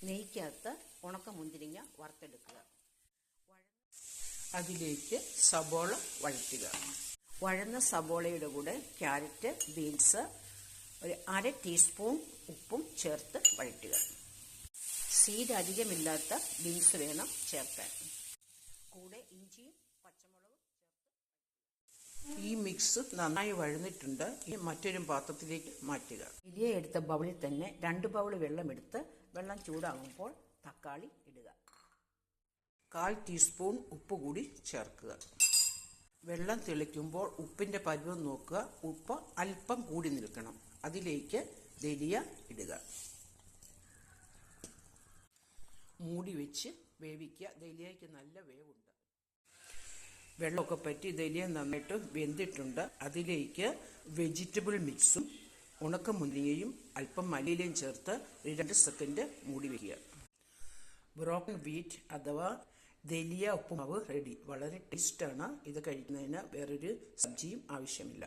നെയ്ക്കകത്ത് ഉണക്കമുന്തിരിങ്ങ വറുത്തെടുക്കുക. അതിലേക്ക് സബോള വഴറ്റുക. വഴന്ന സബോളയുടെ കൂടെ ക്യാരറ്റ്, ബീൻസ്, ഒരു 1/2 ടീസ്പൂൺ ഉപ്പും ചേർത്ത് വഴറ്റുക. സീഡ് അധികമില്ലാത്ത ബീൻസ് വേണം ചേർക്കാൻ. കൂടെ ഇഞ്ചിയും പച്ചമുളകും ചേർത്ത് ഈ മിക്സ് നന്നായി വഴന്നിട്ടുണ്ട്. ഇനി മറ്റൊരു പാത്രത്തിലേക്ക് മാറ്റുക. വലിയ എടുത്ത ബൗളിൽ തന്നെ 2 ബൗൾ വെള്ളമെടുത്ത് വെള്ളം ചൂടാകുമ്പോൾ തക്കാളി ഇടുക. 1/4 ടീസ്പൂൺ ഉപ്പ് കൂടി ചേർക്കുക. വെള്ളം തിളയ്ക്കുമ്പോൾ ഉപ്പിന്റെ പരുവം നോക്കുക. ഉപ്പ് അല്പം കൂടി നിൽക്കണം. അതിലേക്ക് ദലിയ ഇടുക. മൂടി വെച്ച് വേവിക്കുക. ദലിയയ്ക്ക് നല്ല വേവുണ്ട്. വെള്ളമൊക്കെ പറ്റി ദലിയ നന്നായിട്ട് വെന്തിട്ടുണ്ട്. അതിലേക്ക് വെജിറ്റബിൾ മിക്സും ഉണക്കമുന്തിരിങ്ങയും അല്പം മല്ലിയിലയും ചേർത്ത് 2 സെക്കൻഡ് മൂടി വയ്ക്കുക. ബ്രോക്കൺ വീറ്റ് അഥവാ ദലിയ ഉപ്പുമാവ് റെഡി. വളരെ ടേസ്റ്റാണ്. ഇത് കഴിക്കുന്നതിന് വേറൊരു സബ്ജിയും ആവശ്യമില്ല.